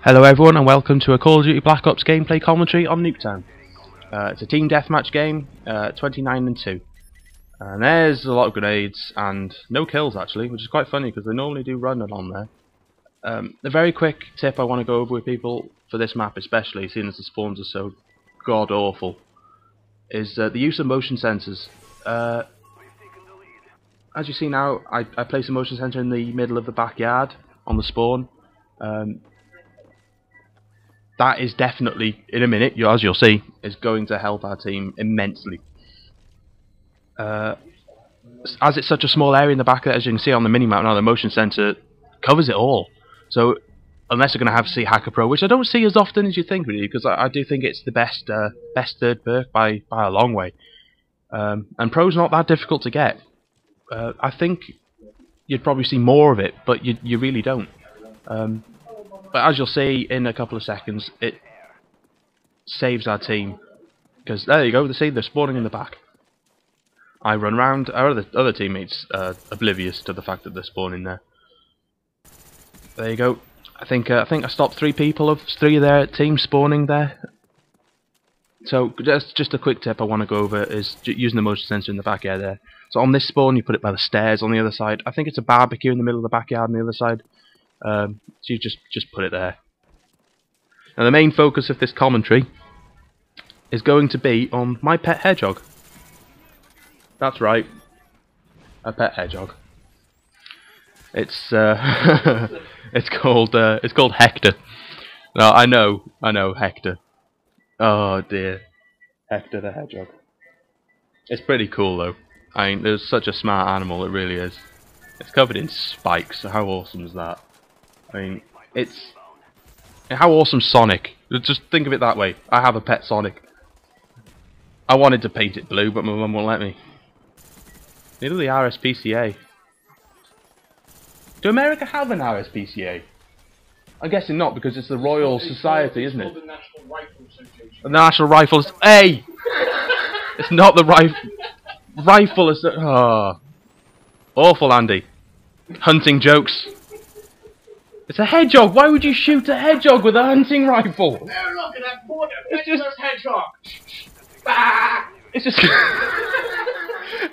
Hello everyone and welcome to a Call of Duty Black Ops gameplay commentary on Nuketown. It's a team deathmatch game, 29-2. And there's a lot of grenades and no kills actually, which is quite funny because they normally do run along there. The very quick tip I want to go over with people for this map especially, seeing as the spawns are so god awful, is the use of motion sensors. As you see now, I place a motion sensor in the middle of the backyard on the spawn. That is definitely, in a minute, as you'll see, is going to help our team immensely. As it's such a small area in the back, as you can see on the minimap now, the motion sensor covers it all. So, unless you're going to have to see Hacker Pro, which I don't see as often as you think, really, because I do think it's the best third perk by a long way. And Pro's not that difficult to get. I think you'd probably see more of it, but you really don't. But as you'll see in a couple of seconds, it saves our team. Because there you go, they're spawning in the back. I run round, our other teammates oblivious to the fact that they're spawning there. There you go. I think I stopped three of their team spawning there. So just a quick tip I want to go over is using the motion sensor in the back area there. So on this spawn you put it by the stairs on the other side. I think it's a barbecue in the middle of the backyard on the other side. So you just put it there. Now the main focus of this commentary is going to be on my pet hedgehog. That's right, a pet hedgehog. It's it's called Hector. No, I know Hector. Oh dear, Hector the hedgehog. It's pretty cool though. I mean, there's such a smart animal, it really is. It's covered in spikes. So how awesome is that? I mean, it's... How awesome Sonic. Just think of it that way. I have a pet Sonic. I wanted to paint it blue, but my mum won't let me. Neither the RSPCA. Do America have an RSPCA? I'm guessing not, because it's the Royal Society, isn't it? The National Rifle Association. The National Rifles... Hey! It's not the Rifle Association. Oh. Awful, Andy. Hunting jokes. It's a hedgehog. Why would you shoot a hedgehog with a hunting rifle? No, look at that border. It's just hedgehog. It's just.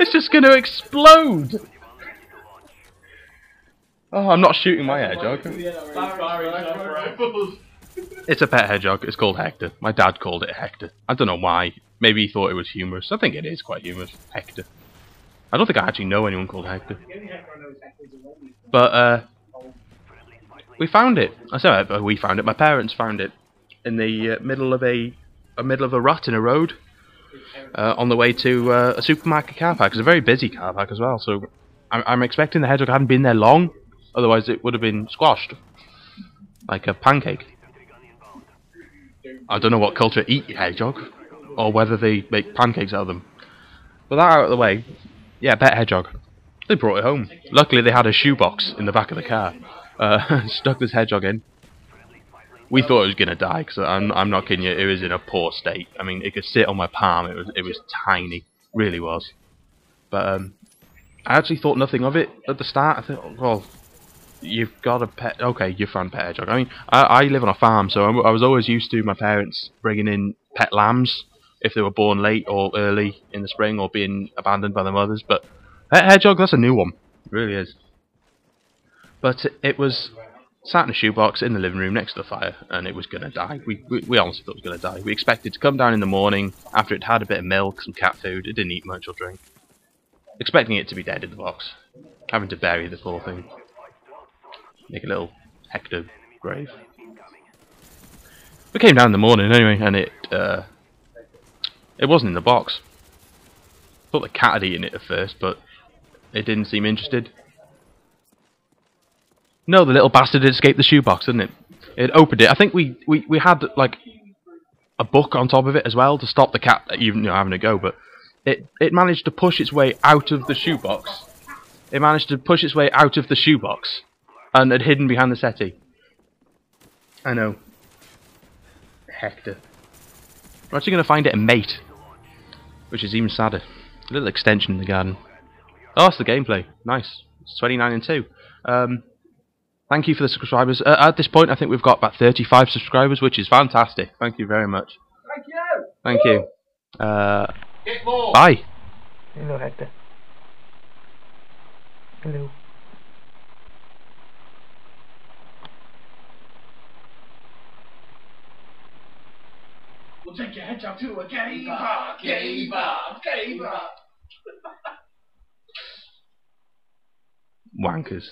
It's just going to explode. Oh, I'm not shooting my hedgehog. It's a pet hedgehog. It's called Hector. My dad called it Hector. I don't know why. Maybe he thought it was humorous. I think it is quite humorous. Hector. I don't think I actually know anyone called Hector. But we found it. I say we found it. My parents found it in the middle of a rut in a road on the way to a supermarket car park. It's a very busy car park as well. So I'm expecting the hedgehog hadn't been there long. Otherwise, it would have been squashed like a pancake. I don't know what culture eat hedgehog or whether they make pancakes out of them. But that out of the way, yeah, pet hedgehog. They brought it home. Luckily, they had a shoebox in the back of the car. Stuck this hedgehog in. We thought it was gonna die because I'm not kidding you. It was in a poor state. I mean, it could sit on my palm. It was tiny, really was. But I actually thought nothing of it at the start. I thought, well, you've got a pet. Okay, you found pet hedgehog. I mean, I live on a farm, so I was always used to my parents bringing in pet lambs if they were born late or early in the spring or being abandoned by their mothers. But pet hedgehog, that's a new one. It really is. But it was sat in a shoebox in the living room next to the fire, and it was going to die. We honestly thought it was going to die. We expected to come down in the morning after it had a bit of milk, some cat food. It didn't eat much or drink. Expecting it to be dead in the box. Having to bury the poor thing. Make a little Hector grave. We came down in the morning anyway, and it wasn't in the box. Thought the cat had eaten it at first, but it didn't seem interested. No, the little bastard had escaped the shoebox, didn't it? It opened it. I think we had like a book on top of it as well to stop the cat even having a go, but it managed to push its way out of the shoebox. It managed to push its way out of the shoebox and had hidden behind the settee. I know. Hector. We're actually going to find it a mate, which is even sadder. A little extension in the garden. Oh, that's the gameplay. Nice. It's 29-2. Thank you for the subscribers. At this point, I think we've got about 35 subscribers, which is fantastic. Thank you very much. Thank you. Thank you. Get more. Bye. Hello, Hector. Hello. We'll take your hedgehog to a game bar, game bar, game bar. Wankers.